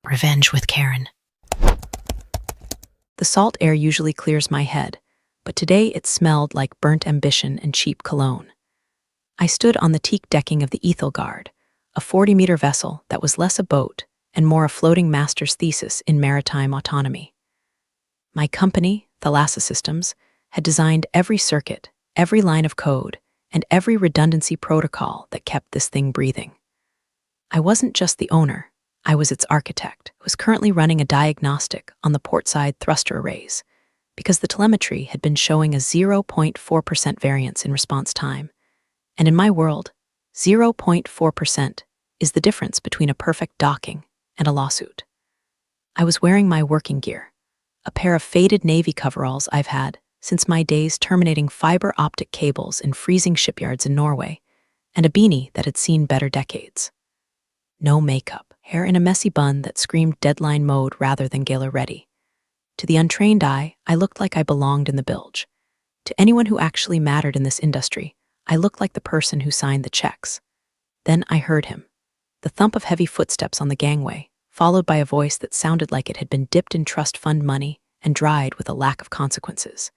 Revenge with Karen. The salt air usually clears my head, but today it smelled like burnt ambition and cheap cologne. I stood on the teak decking of the Ethelgard, a 40-meter vessel that was less a boat and more a floating master's thesis in maritime autonomy. My company, Thalassa Systems, had designed every circuit, every line of code, and every redundancy protocol that kept this thing breathing. I wasn't just the owner, I was its architect, who was currently running a diagnostic on the portside thruster arrays, because the telemetry had been showing a 0.4% variance in response time. And in my world, 0.4% is the difference between a perfect docking and a lawsuit. I was wearing my working gear, a pair of faded Navy coveralls I've had since my days terminating fiber optic cables in freezing shipyards in Norway, and a beanie that had seen better decades. No makeup, hair in a messy bun that screamed deadline mode rather than gala ready. To the untrained eye, I looked like I belonged in the bilge. To anyone who actually mattered in this industry, I looked like the person who signed the checks. Then I heard him. The thump of heavy footsteps on the gangway, followed by a voice that sounded like it had been dipped in trust fund money and dried with a lack of consequences.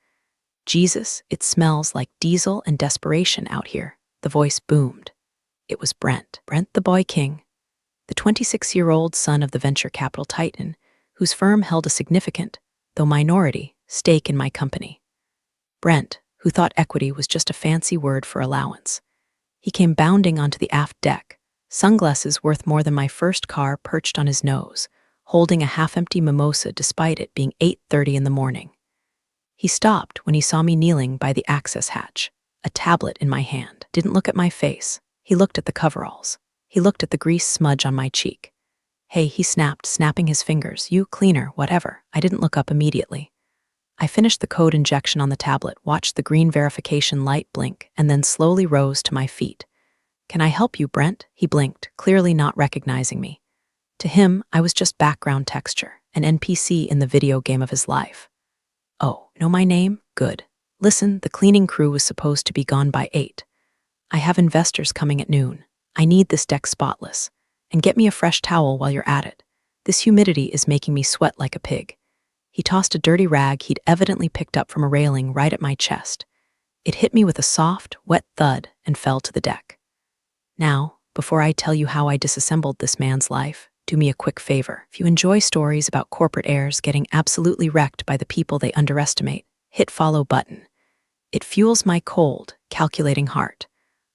Jesus, it smells like diesel and desperation out here, the voice boomed. It was Brent the boy king, the 26-year-old son of the venture capital titan, whose firm held a significant, though minority, stake in my company. Brent, who thought equity was just a fancy word for allowance. He came bounding onto the aft deck, sunglasses worth more than my first car perched on his nose, holding a half-empty mimosa despite it being 8:30 in the morning. He stopped when he saw me kneeling by the access hatch, a tablet in my hand. Didn't look at my face. He looked at the coveralls. He looked at the grease smudge on my cheek. Hey, he snapped, snapping his fingers. You, cleaner, whatever. I didn't look up immediately. I finished the code injection on the tablet, watched the green verification light blink, and then slowly rose to my feet. Can I help you, Brent? He blinked, clearly not recognizing me. To him, I was just background texture, an NPC in the video game of his life. Oh, know my name? Good. Listen, the cleaning crew was supposed to be gone by 8. I have investors coming at noon. I need this deck spotless. And get me a fresh towel while you're at it. This humidity is making me sweat like a pig. He tossed a dirty rag he'd evidently picked up from a railing right at my chest. It hit me with a soft, wet thud and fell to the deck. Now, before I tell you how I disassembled this man's life, do me a quick favor. If you enjoy stories about corporate heirs getting absolutely wrecked by the people they underestimate, hit follow button. It fuels my cold, calculating heart.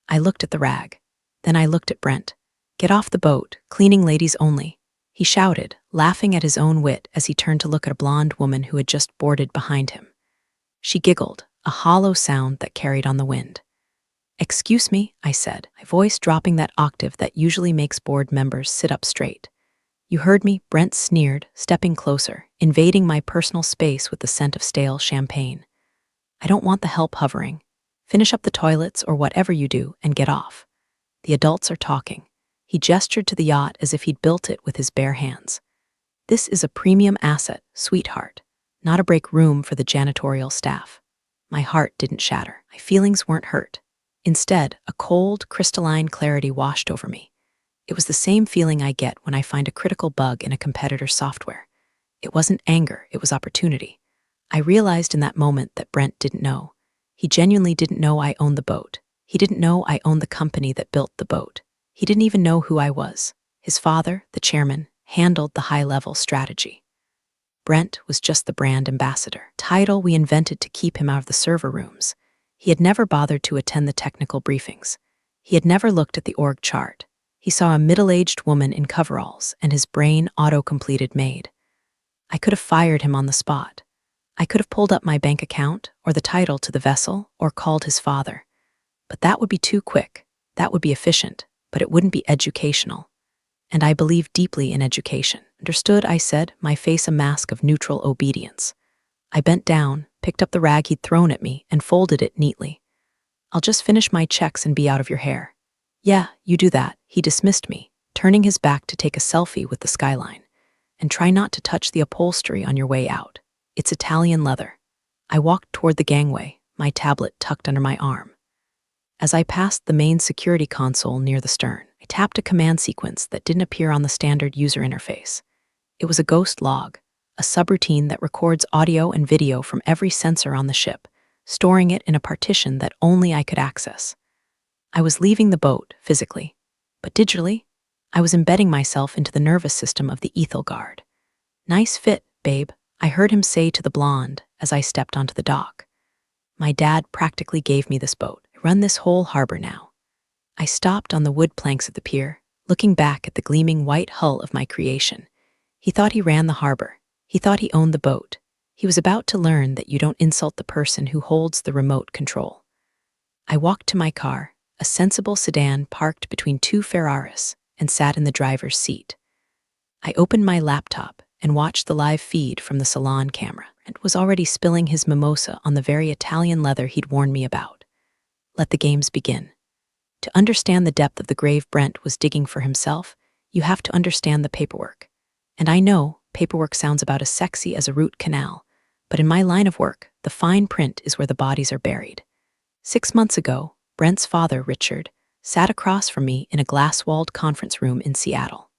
I looked at the rag. Then I looked at Brent. Get off the boat, cleaning ladies only. He shouted, laughing at his own wit as he turned to look at a blonde woman who had just boarded behind him. She giggled, a hollow sound that carried on the wind. Excuse me, I said, my voice dropping that octave that usually makes board members sit up straight. You heard me, Brent sneered, stepping closer, invading my personal space with the scent of stale champagne. I don't want the help hovering. Finish up the toilets or whatever you do and get off. The adults are talking. He gestured to the yacht as if he'd built it with his bare hands. This is a premium asset, sweetheart, not a break room for the janitorial staff. My heart didn't shatter. My feelings weren't hurt. Instead, a cold, crystalline clarity washed over me. It was the same feeling I get when I find a critical bug in a competitor's software. It wasn't anger, it was opportunity. I realized in that moment that Brent didn't know. He genuinely didn't know I owned the boat. He didn't know I owned the company that built the boat. He didn't even know who I was. His father, the chairman, handled the high-level strategy. Brent was just the brand ambassador, title we invented to keep him out of the server rooms. He had never bothered to attend the technical briefings. He had never looked at the org chart. He saw a middle-aged woman in coveralls and his brain auto-completed maid. I could have fired him on the spot. I could have pulled up my bank account or the title to the vessel or called his father. But that would be too quick. That would be efficient, but it wouldn't be educational. And I believe deeply in education. Understood, I said, my face a mask of neutral obedience. I bent down, picked up the rag he'd thrown at me, and folded it neatly. I'll just finish my checks and be out of your hair. Yeah, you do that, he dismissed me, turning his back to take a selfie with the skyline. And try not to touch the upholstery on your way out. It's Italian leather. I walked toward the gangway, my tablet tucked under my arm. As I passed the main security console near the stern, I tapped a command sequence that didn't appear on the standard user interface. It was a ghost log, a subroutine that records audio and video from every sensor on the ship, storing it in a partition that only I could access. I was leaving the boat, physically, but digitally, I was embedding myself into the nervous system of the Ethel Guard. "Nice fit, babe," I heard him say to the blonde as I stepped onto the dock. "My dad practically gave me this boat. I run this whole harbor now." I stopped on the wood planks at the pier, looking back at the gleaming white hull of my creation. He thought he ran the harbor. He thought he owned the boat. He was about to learn that you don't insult the person who holds the remote control. I walked to my car, a sensible sedan parked between two Ferraris, and sat in the driver's seat. I opened my laptop and watched the live feed from the salon camera, and was already spilling his mimosa on the very Italian leather he'd warned me about. Let the games begin. To understand the depth of the grave Brent was digging for himself, you have to understand the paperwork. And I know paperwork sounds about as sexy as a root canal, but in my line of work, the fine print is where the bodies are buried. 6 months ago, Brent's father, Richard, sat across from me in a glass-walled conference room in Seattle.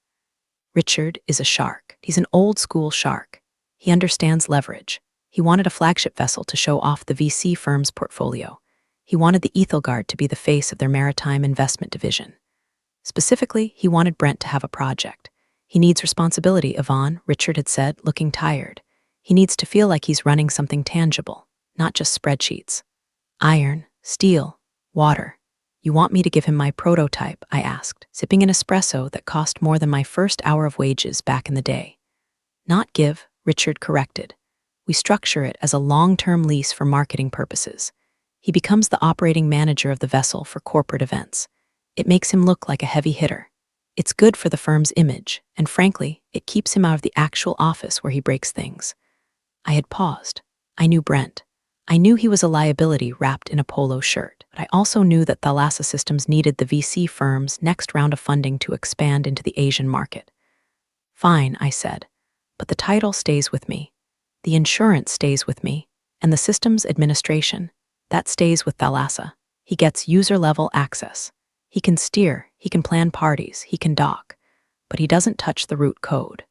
Richard is a shark. He's an old-school shark. He understands leverage. He wanted a flagship vessel to show off the VC firm's portfolio. He wanted the Ethel Guard to be the face of their maritime investment division. Specifically, he wanted Brent to have a project. "He needs responsibility, Yvonne," Richard had said, looking tired. "He needs to feel like he's running something tangible, not just spreadsheets. Iron, steel, water. You want me to give him my prototype?" I asked, sipping an espresso that cost more than my first hour of wages back in the day. "Not give," Richard corrected. "We structure it as a long-term lease for marketing purposes. He becomes the operating manager of the vessel for corporate events. It makes him look like a heavy hitter. It's good for the firm's image, and frankly, it keeps him out of the actual office where he breaks things." I had paused. I knew Brent. I knew he was a liability wrapped in a polo shirt, but I also knew that Thalassa Systems needed the VC firm's next round of funding to expand into the Asian market. "Fine," I said, "but the title stays with me. The insurance stays with me, and the systems administration, that stays with Thalassa. He gets user-level access. He can steer, he can plan parties, he can dock, but he doesn't touch the root code."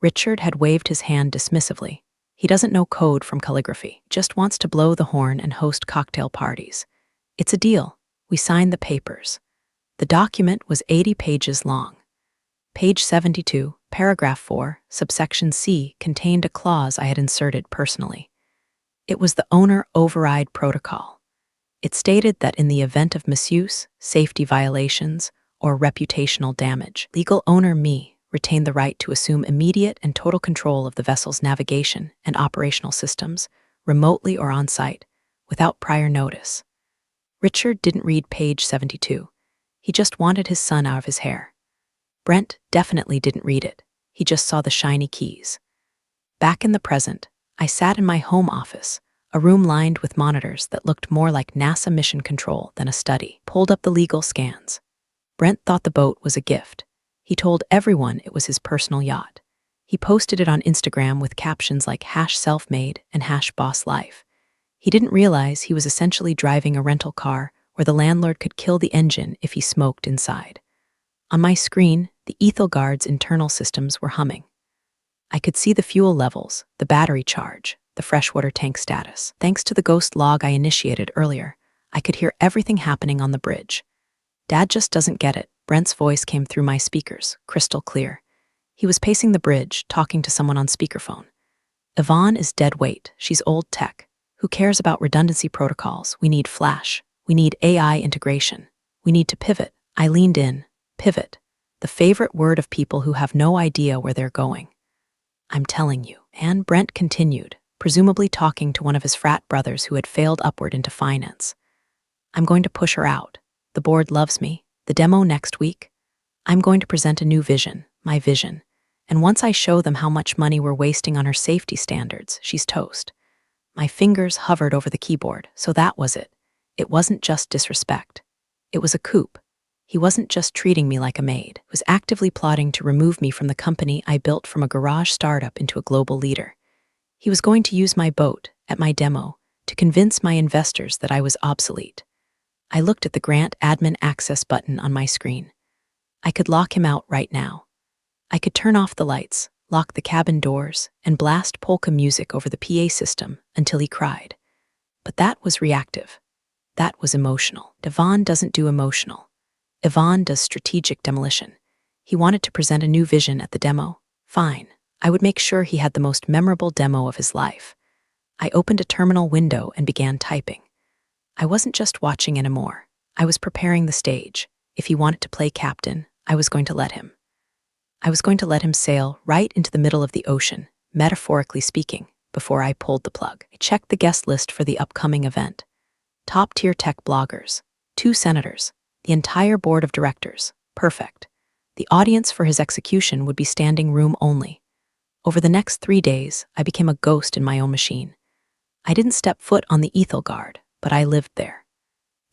Richard had waved his hand dismissively. He doesn't know code from calligraphy, just wants to blow the horn and host cocktail parties. It's a deal. We signed the papers. The document was 80 pages long. Page 72, paragraph 4, subsection C, contained a clause I had inserted personally. It was the owner override protocol. It stated that in the event of misuse, safety violations, or reputational damage, legal owner me retained the right to assume immediate and total control of the vessel's navigation and operational systems, remotely or on-site, without prior notice. Richard didn't read page 72. He just wanted his son out of his hair. Brent definitely didn't read it. He just saw the shiny keys. Back in the present, I sat in my home office, a room lined with monitors that looked more like NASA mission control than a study, pulled up the legal scans. Brent thought the boat was a gift. He told everyone it was his personal yacht. He posted it on Instagram with captions like #selfmade and #bosslife. He didn't realize he was essentially driving a rental car where the landlord could kill the engine if he smoked inside. On my screen, the Ethel Guard's internal systems were humming. I could see the fuel levels, the battery charge, the freshwater tank status. Thanks to the ghost log I initiated earlier, I could hear everything happening on the bridge. "Dad just doesn't get it." Brent's voice came through my speakers, crystal clear. He was pacing the bridge, talking to someone on speakerphone. "Yvonne is dead weight. She's old tech. Who cares about redundancy protocols? We need Flash. We need AI integration. We need to pivot." I leaned in. Pivot. The favorite word of people who have no idea where they're going. "I'm telling you." And Brent continued, presumably talking to one of his frat brothers who had failed upward into finance. "I'm going to push her out. The board loves me. The demo next week. I'm going to present a new vision, my vision. And once I show them how much money we're wasting on her safety standards, she's toast." My fingers hovered over the keyboard, so that was it. It wasn't just disrespect. It was a coup. He wasn't just treating me like a maid. He was actively plotting to remove me from the company I built from a garage startup into a global leader. He was going to use my boat, at my demo, to convince my investors that I was obsolete. I looked at the grant admin access button on my screen. I could lock him out right now. I could turn off the lights, lock the cabin doors, and blast polka music over the PA system until he cried. But that was reactive. That was emotional. Yvonne doesn't do emotional. Yvonne does strategic demolition. He wanted to present a new vision at the demo. Fine. I would make sure he had the most memorable demo of his life. I opened a terminal window and began typing. I wasn't just watching anymore. I was preparing the stage. If he wanted to play captain, I was going to let him. I was going to let him sail right into the middle of the ocean, metaphorically speaking, before I pulled the plug. I checked the guest list for the upcoming event. Top-tier tech bloggers, 2 senators, the entire board of directors. Perfect. The audience for his execution would be standing room only. Over the next 3 days, I became a ghost in my own machine. I didn't step foot on the Ethelgard, but I lived there.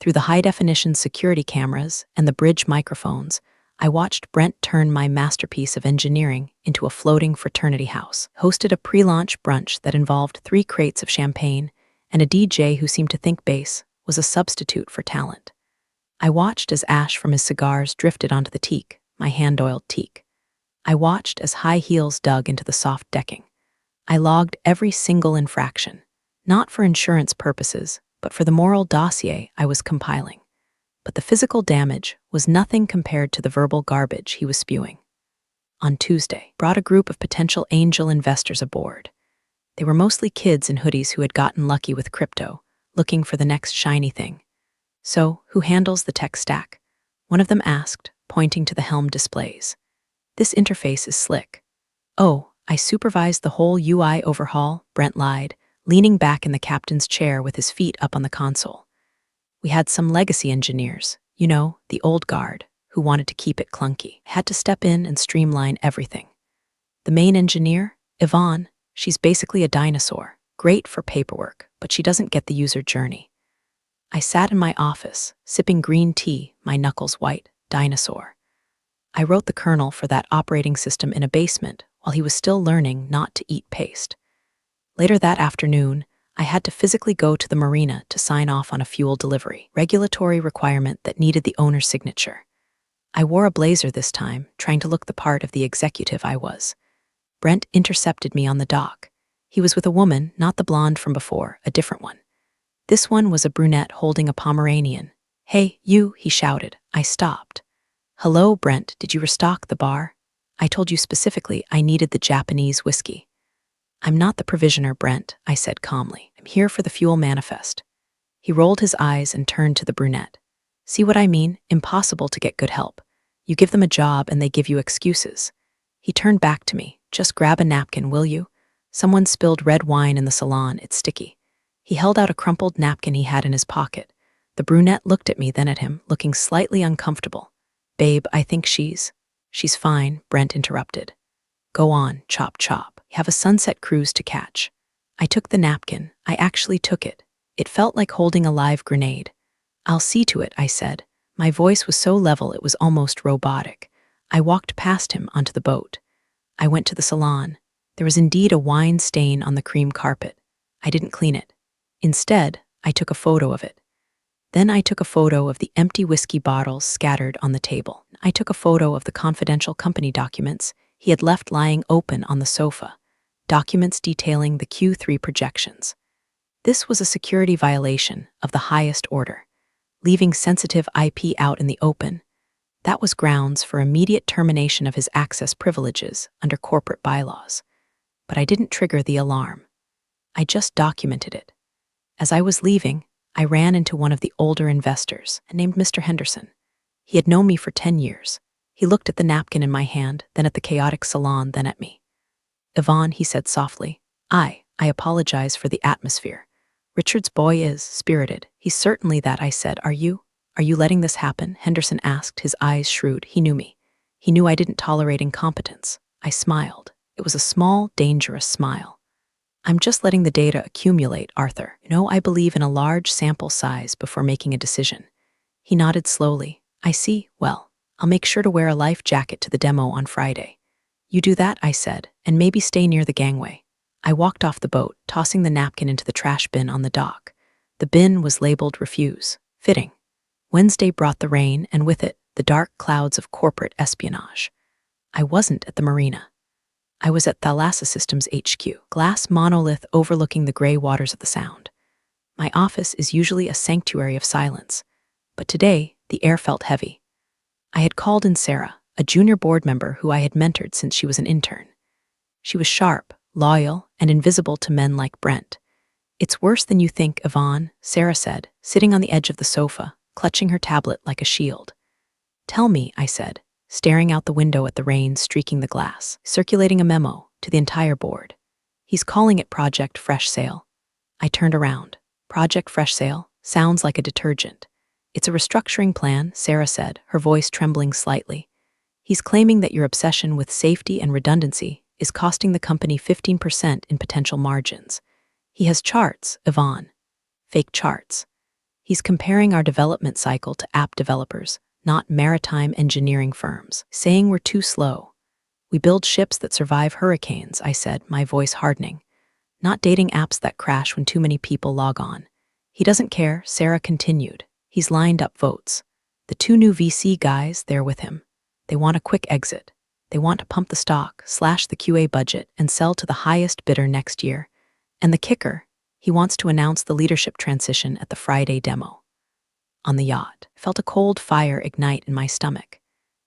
Through the high-definition security cameras and the bridge microphones, I watched Brent turn my masterpiece of engineering into a floating fraternity house, hosted a pre-launch brunch that involved 3 crates of champagne, and a DJ who seemed to think bass was a substitute for talent. I watched as ash from his cigars drifted onto the teak, my hand-oiled teak. I watched as high heels dug into the soft decking. I logged every single infraction, not for insurance purposes, but for the moral dossier I was compiling. But the physical damage was nothing compared to the verbal garbage he was spewing. On Tuesday, brought a group of potential angel investors aboard. They were mostly kids in hoodies who had gotten lucky with crypto, looking for the next shiny thing. So, who handles the tech stack? One of them asked, pointing to the helm displays. This interface is slick. Oh, I supervised the whole UI overhaul, Brent lied, leaning back in the captain's chair with his feet up on the console. We had some legacy engineers, the old guard, who wanted to keep it clunky. I had to step in and streamline everything. The main engineer, Yvonne, she's basically a dinosaur, great for paperwork, but she doesn't get the user journey. I sat in my office, sipping green tea, my knuckles white, dinosaur. I wrote the kernel for that operating system in a basement while he was still learning not to eat paste. Later that afternoon, I had to physically go to the marina to sign off on a fuel delivery, regulatory requirement that needed the owner's signature. I wore a blazer this time, trying to look the part of the executive I was. Brent intercepted me on the dock. He was with a woman, not the blonde from before, a different one. This one was a brunette holding a Pomeranian. "Hey, you," he shouted. I stopped. "Hello, Brent, did you restock the bar? I told you specifically I needed the Japanese whiskey." "I'm not the provisioner, Brent," I said calmly. "I'm here for the fuel manifest." He rolled his eyes and turned to the brunette. "See what I mean? Impossible to get good help. You give them a job and they give you excuses." He turned back to me. "Just grab a napkin, will you? Someone spilled red wine in the salon, it's sticky." He held out a crumpled napkin he had in his pocket. The brunette looked at me, then at him, looking slightly uncomfortable. "Babe, I think she's fine," Brent interrupted. "Go on, chop chop. You have a sunset cruise to catch." I took the napkin. I actually took it. It felt like holding a live grenade. "I'll see to it," I said. My voice was so level it was almost robotic. I walked past him onto the boat. I went to the salon. There was indeed a wine stain on the cream carpet. I didn't clean it. Instead, I took a photo of it. Then I took a photo of the empty whiskey bottles scattered on the table. I took a photo of the confidential company documents he had left lying open on the sofa, documents detailing the Q3 projections. This was a security violation of the highest order. Leaving sensitive IP out in the open, that was grounds for immediate termination of his access privileges under corporate bylaws. But I didn't trigger the alarm. I just documented it. As I was leaving, I ran into one of the older investors, named Mr. Henderson. He had known me for 10 years. He looked at the napkin in my hand, then at the chaotic salon, then at me. "Yvonne," he said softly, I apologize for the atmosphere. Richard's boy is spirited. He's certainly that," I said. Are you letting this happen?" Henderson asked, his eyes shrewd. He knew me. He knew I didn't tolerate incompetence. I smiled. It was a small, dangerous smile. "I'm just letting the data accumulate, Arthur. I believe in a large sample size before making a decision." He nodded slowly. "I see. Well, I'll make sure to wear a life jacket to the demo on Friday." "You do that," I said, "and maybe stay near the gangway." I walked off the boat, tossing the napkin into the trash bin on the dock. The bin was labeled refuse. Fitting. Wednesday brought the rain, and with it, the dark clouds of corporate espionage. I wasn't at the marina. I was at Thalassa Systems HQ, glass monolith overlooking the gray waters of the Sound. My office is usually a sanctuary of silence, but today the air felt heavy. I had called in Sarah, a junior board member who I had mentored since she was an intern. She was sharp, loyal, and invisible to men like Brent. "It's worse than you think, Yvonne," Sarah said, sitting on the edge of the sofa, clutching her tablet like a shield. "Tell me," I said, staring out the window at the rain streaking the glass, circulating a memo to the entire board. "He's calling it Project Fresh Sale." I turned around. Project Fresh Sale sounds like a detergent. "It's a restructuring plan," Sarah said, her voice trembling slightly. "He's claiming that your obsession with safety and redundancy is costing the company 15% in potential margins. He has charts, Yvonne. Fake charts. He's comparing our development cycle to app developers, not maritime engineering firms, saying we're too slow. We build ships that survive hurricanes," I said, my voice hardening. "Not dating apps that crash when too many people log on." "He doesn't care," Sarah continued. "He's lined up votes. The 2 new VC guys there with him. They want a quick exit. They want to pump the stock, slash the QA budget, and sell to the highest bidder next year. And the kicker, he wants to announce the leadership transition at the Friday demo." On the yacht, I felt a cold fire ignite in my stomach.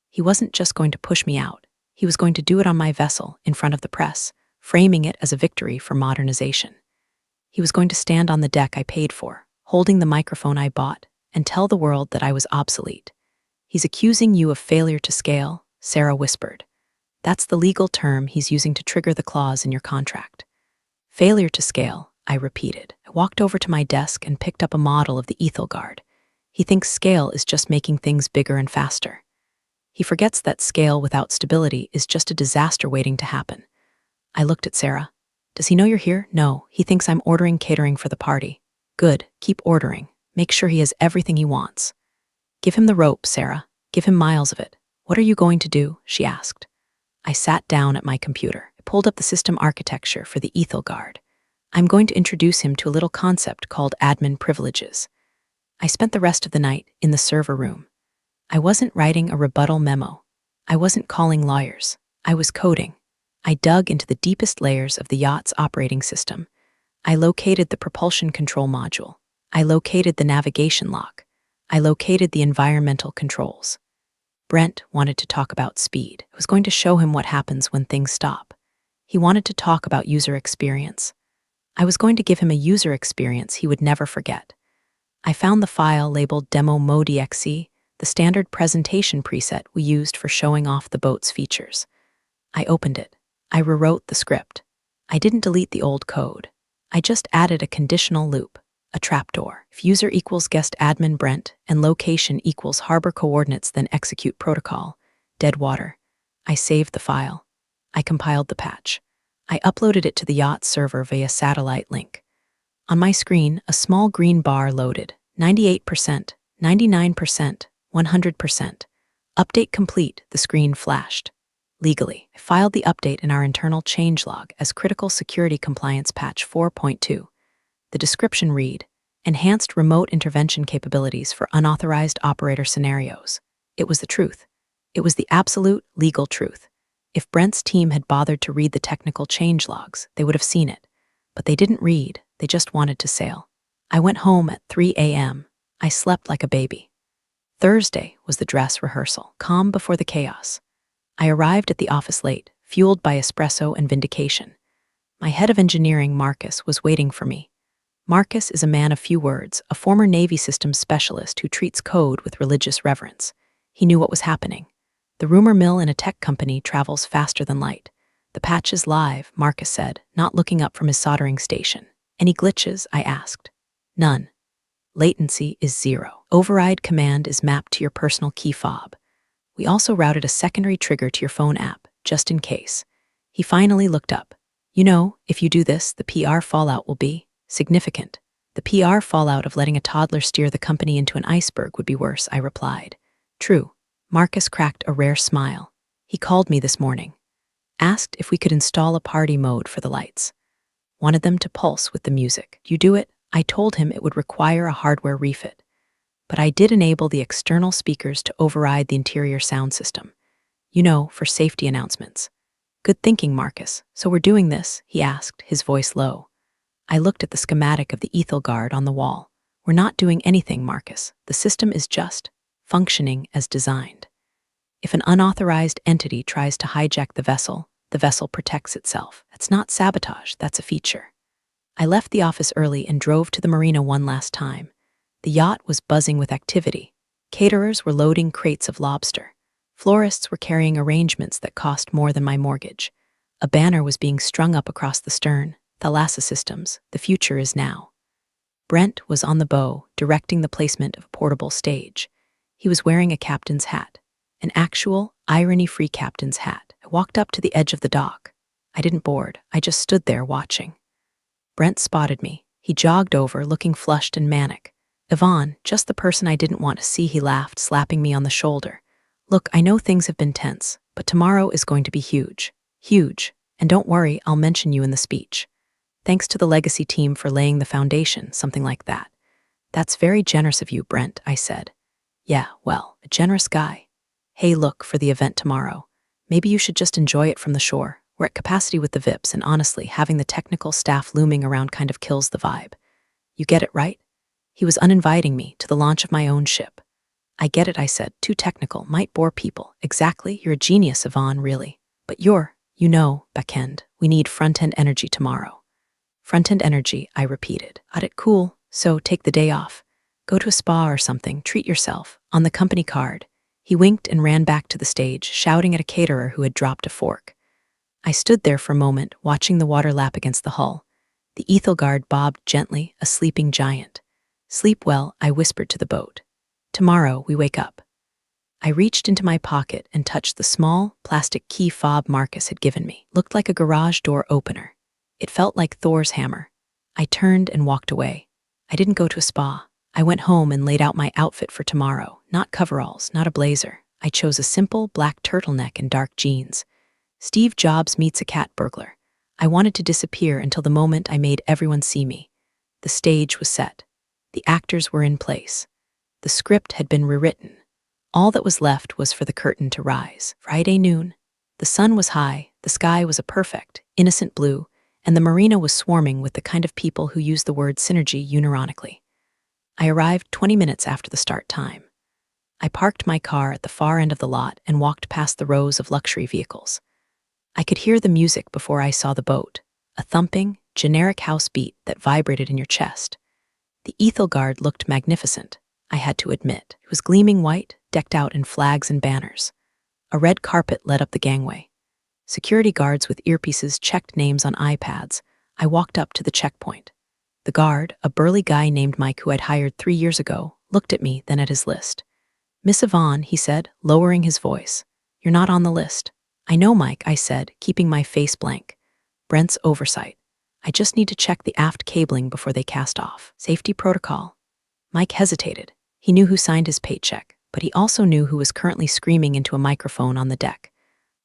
He wasn't just going to push me out. He was going to do it on my vessel, in front of the press, framing it as a victory for modernization. He was going to stand on the deck I paid for, holding the microphone I bought, and tell the world that I was obsolete. "He's accusing you of failure to scale," Sarah whispered. "That's the legal term he's using to trigger the clause in your contract." "Failure to scale," I repeated. I walked over to my desk and picked up a model of the Ethelgard. "He thinks scale is just making things bigger and faster. He forgets that scale without stability is just a disaster waiting to happen." I looked at Sarah. "Does he know you're here?" "No, he thinks I'm ordering catering for the party." "Good, keep ordering. Make sure he has everything he wants." "Give him the rope, Sarah. Give him miles of it." "What are you going to do?" she asked. I sat down at my computer. I pulled up the system architecture for the Ethelgard. "I'm going to introduce him to a little concept called admin privileges." I spent the rest of the night in the server room. I wasn't writing a rebuttal memo. I wasn't calling lawyers. I was coding. I dug into the deepest layers of the yacht's operating system. I located the propulsion control module. I located the navigation lock. I located the environmental controls. Brent wanted to talk about speed. I was going to show him what happens when things stop. He wanted to talk about user experience. I was going to give him a user experience he would never forget. I found the file labeled Demo Mode.exe, the standard presentation preset we used for showing off the boat's features. I opened it. I rewrote the script. I didn't delete the old code. I just added a conditional loop, a trapdoor. If user equals guest admin Brent and location equals harbor coordinates, then execute protocol, dead water. I saved the file. I compiled the patch. I uploaded it to the yacht server via satellite link. On my screen, a small green bar loaded. 98%, 99%, 100%. Update complete, the screen flashed. Legally, I filed the update in our internal changelog as Critical Security Compliance Patch 4.2. The description read, "Enhanced remote intervention capabilities for unauthorized operator scenarios." It was the truth. It was the absolute legal truth. If Brent's team had bothered to read the technical changelogs, they would have seen it. But they didn't read, they just wanted to sail. I went home at 3 a.m. I slept like a baby. Thursday was the dress rehearsal, calm before the chaos. I arrived at the office late, fueled by espresso and vindication. My head of engineering, Marcus, was waiting for me. Marcus is a man of few words, a former Navy systems specialist who treats code with religious reverence. He knew what was happening. The rumor mill in a tech company travels faster than light. "The patch is live," Marcus said, not looking up from his soldering station. "Any glitches?" I asked. "None. Latency is 0. Override command is mapped to your personal key fob. We also routed a secondary trigger to your phone app, just in case." He finally looked up. "You know, if you do this, the PR fallout will be significant." "The PR fallout of letting a toddler steer the company into an iceberg would be worse," I replied. "True." Marcus cracked a rare smile. He called me this morning. Asked if we could install a party mode for the lights. Wanted them to pulse with the music. "You do it?" I told him it would require a hardware refit. But I did enable the external speakers to override the interior sound system. You know, for safety announcements. Good thinking, Marcus. So we're doing this, he asked, his voice low. I looked at the schematic of the Ethel Guard on the wall. We're not doing anything, Marcus. The system is just functioning as designed. If an unauthorized entity tries to hijack the vessel protects itself. That's not sabotage, that's a feature. I left the office early and drove to the marina one last time. The yacht was buzzing with activity. Caterers were loading crates of lobster. Florists were carrying arrangements that cost more than my mortgage. A banner was being strung up across the stern. Thalassa Systems, the future is now. Brent was on the bow, directing the placement of a portable stage. He was wearing a captain's hat, an actual, irony-free captain's hat. I walked up to the edge of the dock. I didn't board, I just stood there watching. Brent spotted me. He jogged over, looking flushed and manic. Yvonne, just the person I didn't want to see, he laughed, slapping me on the shoulder. Look, I know things have been tense, but tomorrow is going to be huge. Huge. And don't worry, I'll mention you in the speech. Thanks to the legacy team for laying the foundation, something like that. That's very generous of you, Brent, I said. Yeah, well, a generous guy. Hey, look, for the event tomorrow. Maybe you should just enjoy it from the shore. We're at capacity with the VIPs, and honestly, having the technical staff looming around kind of kills the vibe. You get it, right? He was uninviting me to the launch of my own ship. I get it, I said. Too technical, might bore people. Exactly, you're a genius, Yvonne, really. But backend. We need front-end energy tomorrow. Front-end energy, I repeated. Got it, cool. So take the day off. Go to a spa or something, treat yourself. On the company card. He winked and ran back to the stage, shouting at a caterer who had dropped a fork. I stood there for a moment, watching the water lap against the hull. The Ethel Guard bobbed gently, a sleeping giant. Sleep well, I whispered to the boat. Tomorrow we wake up. I reached into my pocket and touched the small, plastic key fob Marcus had given me. Looked like a garage door opener. It felt like Thor's hammer. I turned and walked away. I didn't go to a spa. I went home and laid out my outfit for tomorrow. Not coveralls, not a blazer. I chose a simple black turtleneck and dark jeans. Steve Jobs meets a cat burglar. I wanted to disappear until the moment I made everyone see me. The stage was set. The actors were in place. The script had been rewritten. All that was left was for the curtain to rise. Friday noon. The sun was high, the sky was a perfect, innocent blue, and the marina was swarming with the kind of people who use the word synergy unironically. I arrived 20 minutes after the start time. I parked my car at the far end of the lot and walked past the rows of luxury vehicles. I could hear the music before I saw the boat, a thumping, generic house beat that vibrated in your chest. The Ethel Guard looked magnificent, I had to admit. It was gleaming white, decked out in flags and banners. A red carpet led up the gangway. Security guards with earpieces checked names on iPads. I walked up to the checkpoint. The guard, a burly guy named Mike who I'd hired 3 years ago, looked at me, then at his list. Miss Yvonne, he said, lowering his voice. You're not on the list. I know, Mike, I said, keeping my face blank. Brent's oversight. I just need to check the aft cabling before they cast off. Safety protocol. Mike hesitated. He knew who signed his paycheck, but he also knew who was currently screaming into a microphone on the deck.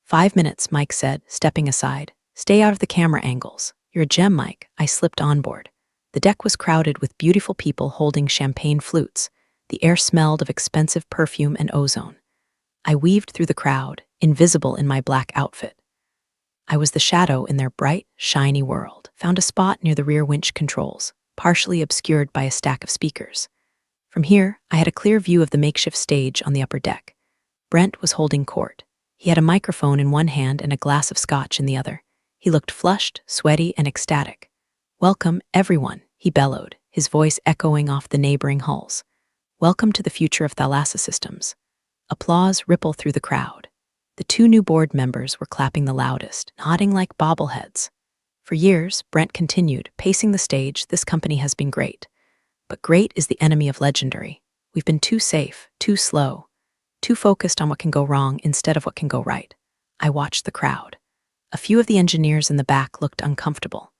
5 minutes, Mike said, stepping aside. Stay out of the camera angles. You're a gem, Mike. I slipped on board. The deck was crowded with beautiful people holding champagne flutes. The air smelled of expensive perfume and ozone. I weaved through the crowd, invisible in my black outfit. I was the shadow in their bright, shiny world. Found a spot near the rear winch controls, partially obscured by a stack of speakers. From here, I had a clear view of the makeshift stage on the upper deck. Brent was holding court. He had a microphone in one hand and a glass of scotch in the other. He looked flushed, sweaty, and ecstatic. Welcome, everyone, he bellowed, his voice echoing off the neighboring hulls. Welcome to the future of Thalassa Systems. Applause rippled through the crowd. The 2 new board members were clapping the loudest, nodding like bobbleheads. For years, Brent continued, pacing the stage. This company has been great. But great is the enemy of legendary. We've been too safe, too slow, too focused on what can go wrong instead of what can go right. I watched the crowd. A few of the engineers in the back looked uncomfortable.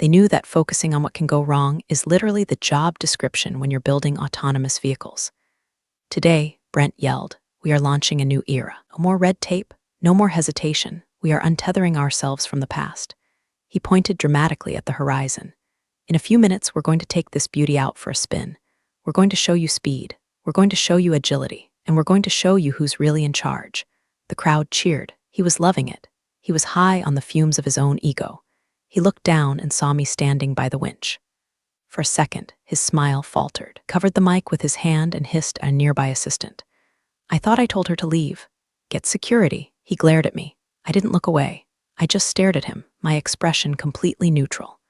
They knew that focusing on what can go wrong is literally the job description when you're building autonomous vehicles. Today, Brent yelled, we are launching a new era. No more red tape, no more hesitation. We are untethering ourselves from the past. He pointed dramatically at the horizon. In a few minutes, we're going to take this beauty out for a spin. We're going to show you speed. We're going to show you agility. And we're going to show you who's really in charge. The crowd cheered. He was loving it. He was high on the fumes of his own ego. He looked down and saw me standing by the winch. For a second, his smile faltered, covered the mic with his hand, and hissed at a nearby assistant. I thought I told her to leave. Get security. He glared at me. I didn't look away. I just stared at him, my expression completely neutral.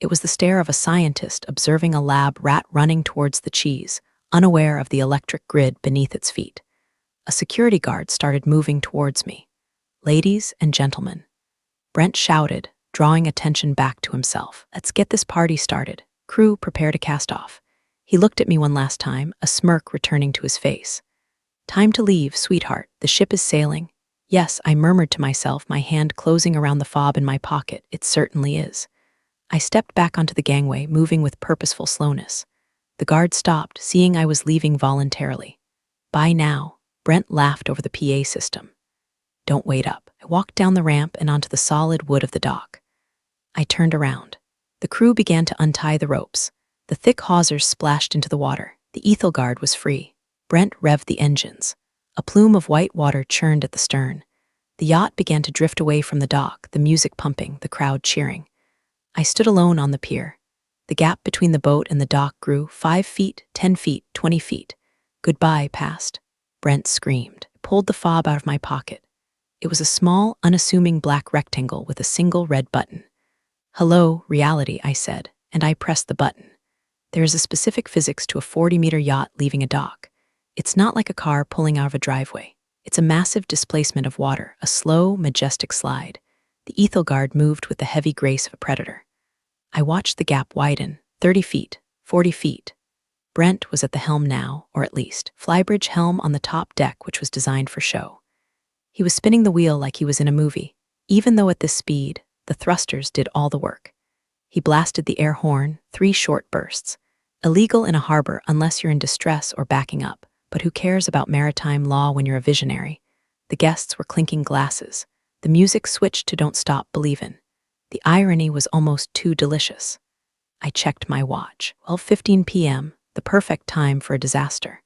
It was the stare of a scientist observing a lab rat running towards the cheese, unaware of the electric grid beneath its feet. A security guard started moving towards me. "Ladies and gentlemen," Brent shouted, drawing attention back to himself. "Let's get this party started. Crew, prepare to cast off." He looked at me one last time, a smirk returning to his face. "Time to leave, sweetheart. The ship is sailing." "Yes," I murmured to myself, my hand closing around the fob in my pocket. "It certainly is." I stepped back onto the gangway, moving with purposeful slowness. The guard stopped, seeing I was leaving voluntarily. "Bye now." Brent laughed over the PA system. "Don't wait up." I walked down the ramp and onto the solid wood of the dock. I turned around. The crew began to untie the ropes. The thick hawsers splashed into the water. The ethel guard was free. Brent revved the engines. A plume of white water churned at the stern. The yacht began to drift away from the dock, the music pumping, the crowd cheering. I stood alone on the pier. The gap between the boat and the dock grew 5 feet, 10 feet, 20 feet. "Goodbye," passed. Brent screamed. I pulled the fob out of my pocket. It was a small, unassuming black rectangle with a single red button. "Hello, reality," I said, and I pressed the button. There is a specific physics to a 40-meter yacht leaving a dock. It's not like a car pulling out of a driveway. It's a massive displacement of water, a slow, majestic slide. The ethel guard moved with the heavy grace of a predator. I watched the gap widen, 30 feet, 40 feet. Brent was at the helm now, or at least, flybridge helm on the top deck, which was designed for show. He was spinning the wheel like he was in a movie, even though at this speed, the thrusters did all the work. He blasted the air horn, 3 short bursts. Illegal in a harbor unless you're in distress or backing up, but who cares about maritime law when you're a visionary? The guests were clinking glasses. The music switched to Don't Stop Believin'. The irony was almost too delicious. I checked my watch. 12:15 p.m., the perfect time for a disaster.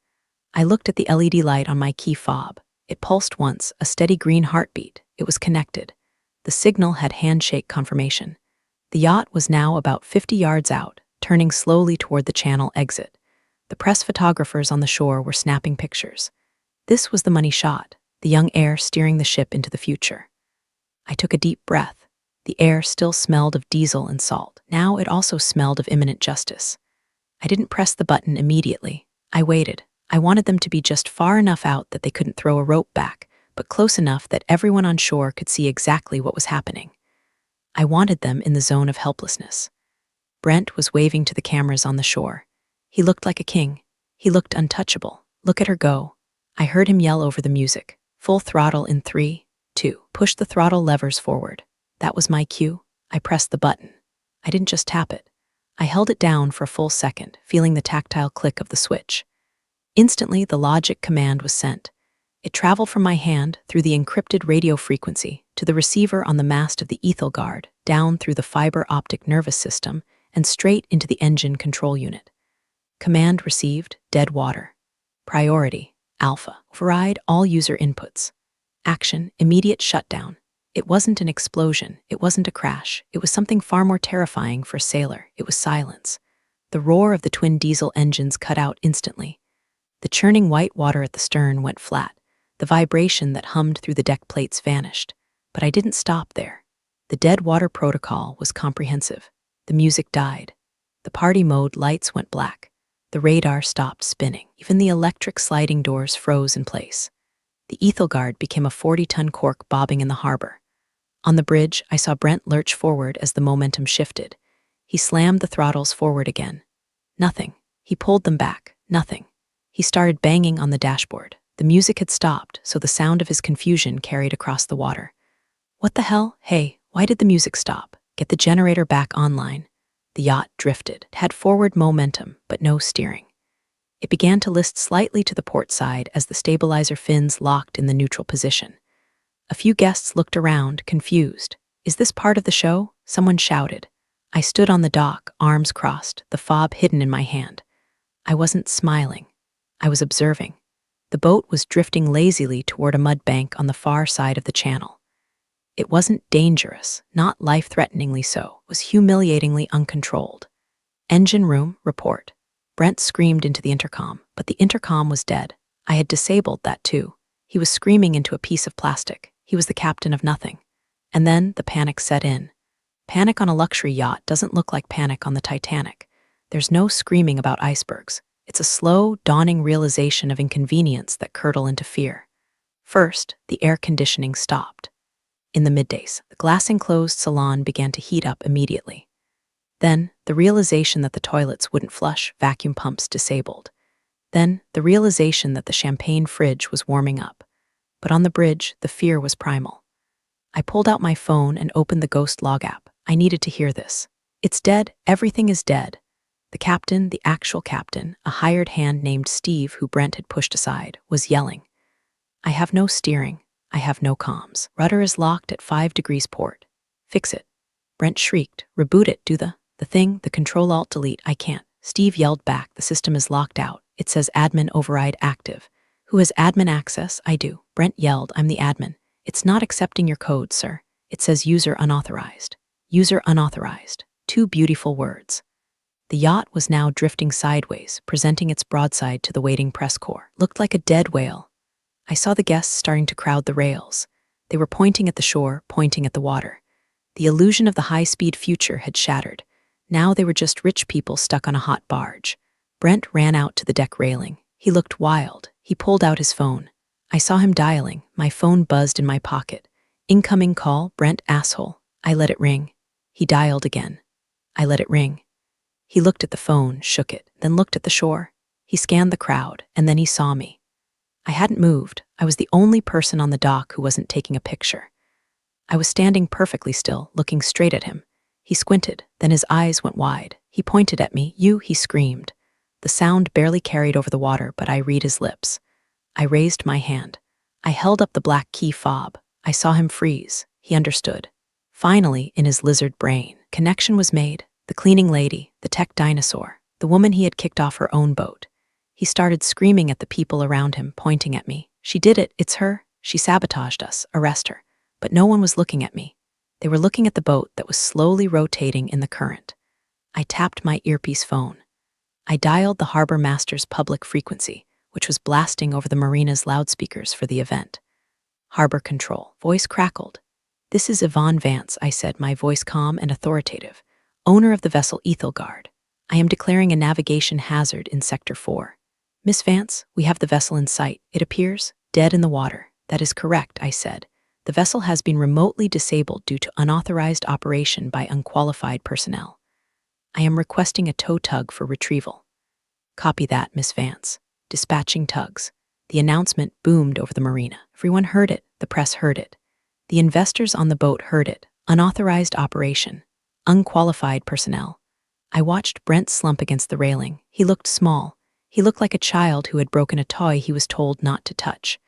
I looked at the LED light on my key fob. It pulsed once, a steady green heartbeat. It was connected. The signal had handshake confirmation. The yacht was now about 50 yards out, turning slowly toward the channel exit. The press photographers on the shore were snapping pictures. This was the money shot, the young heir steering the ship into the future. I took a deep breath. The air still smelled of diesel and salt. Now it also smelled of imminent justice. I didn't press the button immediately. I waited. I wanted them to be just far enough out that they couldn't throw a rope back, but close enough that everyone on shore could see exactly what was happening. I wanted them in the zone of helplessness. Brent was waving to the cameras on the shore. He looked like a king. He looked untouchable. "Look at her go." I heard him yell over the music. "Full throttle in 3, 2. Push the throttle levers forward." That was my cue. I pressed the button. I didn't just tap it. I held it down for a full second, feeling the tactile click of the switch. Instantly, the logic command was sent. It traveled from my hand through the encrypted radio frequency to the receiver on the mast of the ethel guard, down through the fiber optic nervous system, and straight into the engine control unit. Command received, dead water. Priority, alpha. Override all user inputs. Action, immediate shutdown. It wasn't an explosion. It wasn't a crash. It was something far more terrifying for a sailor. It was silence. The roar of the twin diesel engines cut out instantly. The churning white water at the stern went flat. The vibration that hummed through the deck plates vanished. But I didn't stop there. The dead water protocol was comprehensive. The music died. The party mode lights went black. The radar stopped spinning. Even the electric sliding doors froze in place. The ethel guard became a 40-ton cork bobbing in the harbor. On the bridge, I saw Brent lurch forward as the momentum shifted. He slammed the throttles forward again. Nothing. He pulled them back. Nothing. He started banging on the dashboard. The music had stopped, so the sound of his confusion carried across the water. "What the hell? Hey, why did the music stop? Get the generator back online." The yacht drifted. It had forward momentum, but no steering. It began to list slightly to the port side as the stabilizer fins locked in the neutral position. A few guests looked around, confused. "Is this part of the show?" Someone shouted. I stood on the dock, arms crossed, the fob hidden in my hand. I wasn't smiling. I was observing. The boat was drifting lazily toward a mud bank on the far side of the channel. It wasn't dangerous, not life-threateningly so, it was humiliatingly uncontrolled. Engine room, report. Brent screamed into the intercom, but the intercom was dead. I had disabled that too. He was screaming into a piece of plastic. He was the captain of nothing. And then the panic set in. Panic on a luxury yacht doesn't look like panic on the Titanic. There's no screaming about icebergs. It's a slow, dawning realization of inconvenience that curdle into fear. First, the air conditioning stopped. In the middays, the glass-enclosed salon began to heat up immediately. Then, the realization that the toilets wouldn't flush, vacuum pumps disabled. Then, the realization that the champagne fridge was warming up. But on the bridge, the fear was primal. I pulled out my phone and opened the Ghost log app. I needed to hear this. It's dead. Everything is dead. The captain, the actual captain, a hired hand named Steve who Brent had pushed aside, was yelling. I have no steering. I have no comms. Rudder is locked at 5 degrees port. Fix it. Brent shrieked. Reboot it, do the thing, the Control-Alt-Delete, I can't. Steve yelled back, the system is locked out. It says admin override active. Who has admin access? I do. Brent yelled, I'm the admin. It's not accepting your code, sir. It says user unauthorized. User unauthorized. 2 beautiful words. The yacht was now drifting sideways, presenting its broadside to the waiting press corps. Looked like a dead whale. I saw the guests starting to crowd the rails. They were pointing at the shore, pointing at the water. The illusion of the high-speed future had shattered. Now they were just rich people stuck on a hot barge. Brent ran out to the deck railing. He looked wild. He pulled out his phone. I saw him dialing. My phone buzzed in my pocket. Incoming call, Brent asshole. I let it ring. He dialed again. I let it ring. He looked at the phone, shook it, then looked at the shore. He scanned the crowd, and then he saw me. I hadn't moved. I was the only person on the dock who wasn't taking a picture. I was standing perfectly still, looking straight at him. He squinted, then his eyes went wide. He pointed at me. You, he screamed. The sound barely carried over the water, but I read his lips. I raised my hand. I held up the black key fob. I saw him freeze. He understood. Finally, in his lizard brain, connection was made. The cleaning lady, the tech dinosaur, the woman he had kicked off her own boat. He started screaming at the people around him, pointing at me. She did it. It's her. She sabotaged us. Arrest her. But no one was looking at me. They were looking at the boat that was slowly rotating in the current. I tapped my earpiece phone. I dialed the harbor master's public frequency, which was blasting over the marina's loudspeakers for the event. Harbor control. Voice crackled. This is Yvonne Vance, I said, my voice calm and authoritative. Owner of the vessel Ethelgard. I am declaring a navigation hazard in Sector 4. Miss Vance, we have the vessel in sight. It appears dead in the water. That is correct, I said. The vessel has been remotely disabled due to unauthorized operation by unqualified personnel. I am requesting a tow tug for retrieval. Copy that, Miss Vance. Dispatching tugs. The announcement boomed over the marina. Everyone heard it. The press heard it. The investors on the boat heard it. Unauthorized operation. Unqualified personnel. I watched Brent slump against the railing. He looked small. He looked like a child who had broken a toy he was told not to touch.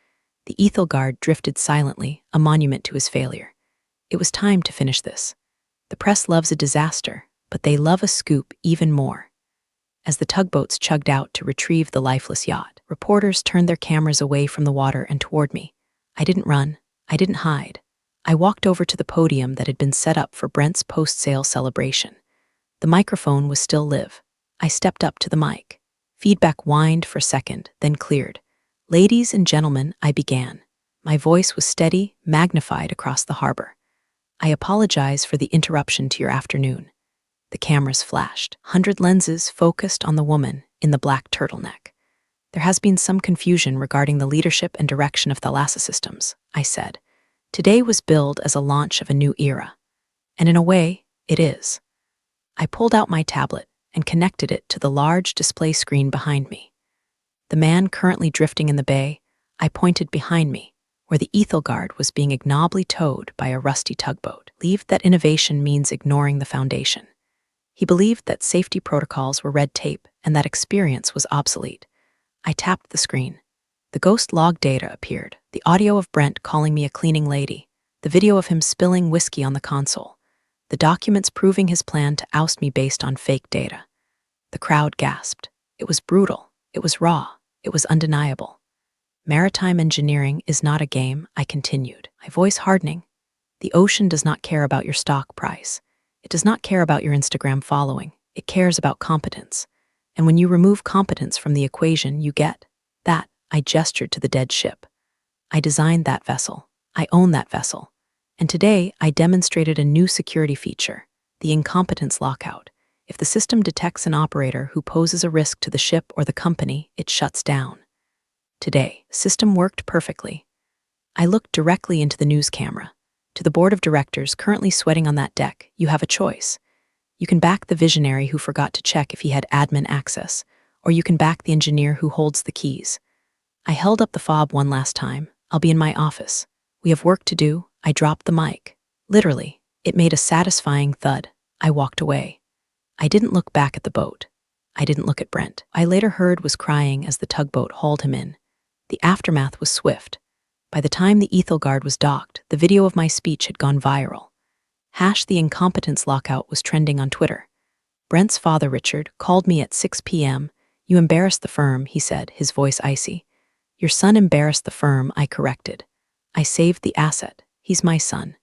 The Ethelgard drifted silently, a monument to his failure. It was time to finish this. The press loves a disaster, but they love a scoop even more. As the tugboats chugged out to retrieve the lifeless yacht, reporters turned their cameras away from the water and toward me. I didn't run. I didn't hide. I walked over to the podium that had been set up for Brent's post-sale celebration. The microphone was still live. I stepped up to the mic. Feedback whined for a second, then cleared. Ladies and gentlemen, I began. My voice was steady, magnified across the harbor. I apologize for the interruption to your afternoon. The cameras flashed. 100 lenses focused on the woman in the black turtleneck. There has been some confusion regarding the leadership and direction of Thalassa Systems, I said. Today was billed as a launch of a new era. And in a way, it is. I pulled out my tablet and connected it to the large display screen behind me. The man currently drifting in the bay, I pointed behind me, where the Ethelgard was being ignobly towed by a rusty tugboat. Believed that innovation means ignoring the foundation. He believed that safety protocols were red tape and that experience was obsolete. I tapped the screen. The ghost log data appeared, the audio of Brent calling me a cleaning lady, the video of him spilling whiskey on the console, the documents proving his plan to oust me based on fake data. The crowd gasped. It was brutal. It was raw. It was undeniable. Maritime engineering is not a game, I continued, my voice hardening. The ocean does not care about your stock price. It does not care about your Instagram following. It cares about competence. And when you remove competence from the equation, you get that. I gestured to the dead ship. I designed that vessel. I own that vessel. And today, I demonstrated a new security feature, the incompetence lockout. If the system detects an operator who poses a risk to the ship or the company, it shuts down. Today, the system worked perfectly. I looked directly into the news camera. To the board of directors currently sweating on that deck, you have a choice. You can back the visionary who forgot to check if he had admin access, or you can back the engineer who holds the keys. I held up the fob one last time. I'll be in my office. We have work to do. I dropped the mic. Literally, it made a satisfying thud. I walked away. I didn't look back at the boat. I didn't look at Brent. I later heard was crying as the tugboat hauled him in. The aftermath was swift. By the time the Ethelgard was docked, the video of my speech had gone viral. The incompetence lockout was trending on Twitter. Brent's father, Richard, called me at 6 p.m. You embarrassed the firm, he said, his voice icy. Your son embarrassed the firm, I corrected. I saved the asset. He's my son.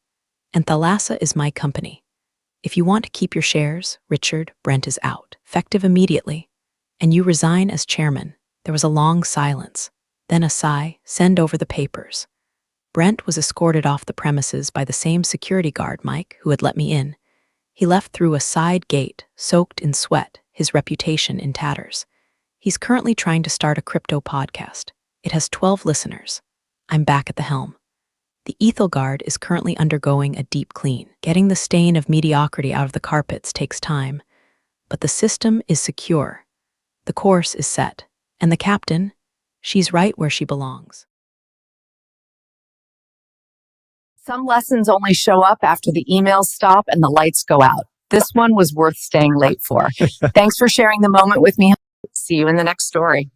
And Thalassa is my company. If you want to keep your shares, Richard, Brent is out, effective immediately. And you resign as chairman. There was a long silence. Then a sigh, send over the papers. Brent was escorted off the premises by the same security guard, Mike, who had let me in. He left through a side gate, soaked in sweat, his reputation in tatters. He's currently trying to start a crypto podcast. It has 12 listeners. I'm back at the helm. The Ethelgard is currently undergoing a deep clean. Getting the stain of mediocrity out of the carpets takes time, but the system is secure. The course is set. And the captain? She's right where she belongs. Some lessons only show up after the emails stop and the lights go out. This one was worth staying late for. Thanks for sharing the moment with me. See you in the next story.